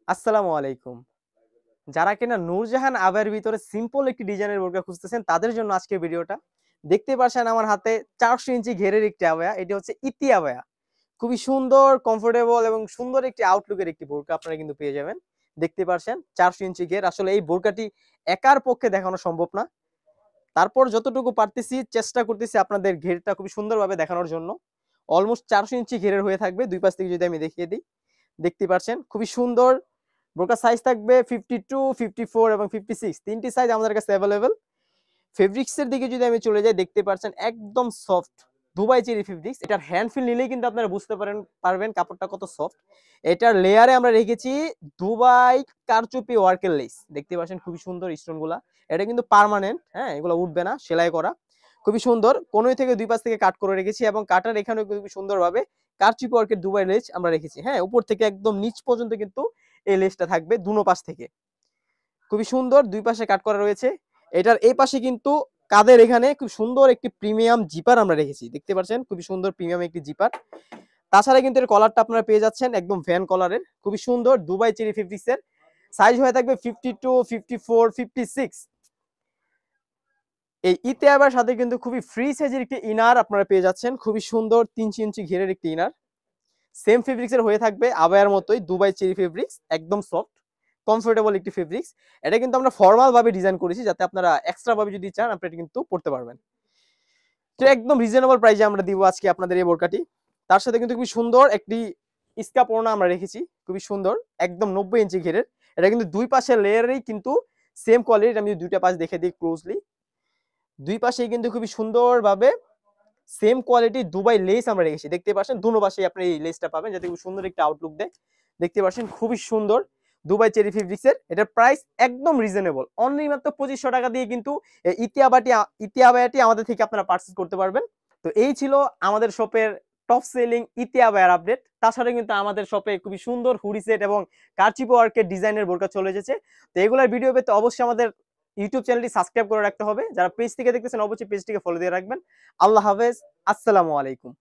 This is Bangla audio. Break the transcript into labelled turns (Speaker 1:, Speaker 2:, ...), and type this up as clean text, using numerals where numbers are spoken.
Speaker 1: আসসালামু আলাইকুম। যারা কিনা নূরজাহান আবায়ের ভিতরে সিম্পল একটি ডিজাইনের বোরকা খুঁজতেছেন তাদের জন্য আজকের ভিডিওটা। দেখতে পাচ্ছেন আমার হাতে ৪০০ ইঞ্চি ঘেরের একটি আবায়া। এটি হচ্ছে ইতি আবায়া। খুবই সুন্দর, কমফোর্টেবল এবং সুন্দর একটি আউটলুকের একটি বোরকা আপনারা কিন্তু পেয়ে যাবেন। দেখতে পাচ্ছেন ৪০০ ইঞ্চি ঘের। আসলে এই বোরকাটি একার পক্ষে দেখানো সম্ভব না। তারপর যতটুকু পারতেছি চেষ্টা করতেছি আপনাদের ঘেরটা খুবই সুন্দরভাবে দেখানোর জন্য। অলমোস্ট ৪০০ ইঞ্চি ঘেরের হয়ে থাকবে। ২ পাশ থেকে যদি আমি দেখিয়ে দিই। দেখতে পাচ্ছেন খুবই সুন্দর। বোরকার সাইজ থাকবে 52, 54 এবং 56 তিনটি সাইজ আমাদের কাছে अवेलेबल। ফেব্রিক্স এর দিকে যদি আমি চলে যাই দেখতে পাচ্ছেন একদম সফট দুবাই চেরি ফেব্রিক্স। এটার হ্যান্ড ফিল নিলেই কিন্তু আপনারা বুঝতে পারবেন কাপড়টা কত সফট। এটার লেয়ারে আমরা রেখেছি দুবাই কারচুপি ওয়ার্কের লেস। দেখতে পাচ্ছেন খুবই সুন্দর স্টোনগুলা। এটা কিন্তু পার্মানেন্ট, হ্যাঁ এগুলো উঠবে না, সেলাই করা। খুবই সুন্দর। কোনোই থেকে দুই পাশ থেকে কাট করে রেখেছি এবং কাটার এখানেও খুবই সুন্দরভাবে কারচুপি ওয়ার্কের দুবাই লেস আমরা রেখেছি। হ্যাঁ উপর থেকে একদম নিচ পর্যন্ত কিন্তু এই লেসটা থাকবে দুনো পাশ থেকে। খুবই সুন্দর, দুই পাশে কাট করা রয়েছে। এটার এই পাশে কিন্তু কাদের এখানে খুব সুন্দর একটি প্রিমিয়াম জিপার আমরা রেখেছি। দেখতে পাচ্ছেন খুবই সুন্দর প্রিমিয়াম একটি জিপার। তাছাড়া কিন্তু এর কলারটা আপনারা পেয়ে যাচ্ছেন একদম ভ্যান কলারের, খুবই সুন্দর দুবাই চেরি ফেব্রিক্স এর। সাইজ হয়ে থাকবে 52, 54, 56। এই ইতিহাবার সাথে কিন্তু খুবই ফ্রি সাইজের একটি ইনার আপনারা পেয়ে যাচ্ছেন, খুবই সুন্দর 3 ইঞ্চি ঘেরের একটি ইনার। সেম ফেব্রিক্স এর হয়ে থাকবে আবায়ার মতোই দুবাই চেরি ফেব্রিক্স, একদম সফট কমফোর্টেবল একটি ফেব্রিক্স। এটা কিন্তু আমরা ফর্মাল ভাবে ডিজাইন করেছি যাতে আপনারা এক্সট্রা ভাবে যদি চান আপনারা কিন্তু পড়তে পারবেন। তো একদম রিজনেবল প্রাইসে আমরা দিব আজকে আপনাদের এই বোরকাটি। তার সাথে কিন্তু খুবই সুন্দর একটি স্কার্ফ ওড়না আমরা রেখেছি, খুবই সুন্দর একদম 90 ইঞ্চি ঘেরের। এটা কিন্তু দুই পাশের লেয়ারেই কিন্তু সেম কোয়ালিটির। আমি দুইটা পাশ দেখে দিই ক্লোজলি। দুই পাশেই কিন্তু খুবই সুন্দরভাবে সেম কোয়ালিটি দুবাই লেস আমরা রেখেছি। দেখতে পাচ্ছেন দুনো পাশেই আপনি এই লেসটা পাবেন যাতে খুব সুন্দর একটা আউটলুক দেয়। দেখতে পাচ্ছেন খুবই সুন্দর দুবাই চেরি ফেব্রিক্স এর। এটার প্রাইস একদম রিজনেবল, অনলি মাত্র 2500 টাকা দিয়ে কিন্তু এই ইতিয়াবায়াটি আমাদের থেকে আপনারা পারচেজ করতে পারবেন। তো এই ছিল আমাদের শপের টপ সেলিং ইতিয়াবায়ার আপডেট। তাছাড়া কিন্তু আমাদের শপে খুবই সুন্দর হুডি সেট এবং কারচিপো ওয়ার্কের ডিজাইনের বোরকা চলে এসেছে। তো এগুলোর ভিডিও পেতে অবশ্যই আমাদের ইউটিউব চ্যানেলটি সাবস্ক্রাইব করে রাখতে হবে। যারা পেজ থেকে দেখতেছেন অবশ্যই পেজটিকে ফলো দিয়ে রাখবেন। আল্লাহ হাফেজ, আসসালামু আলাইকুম।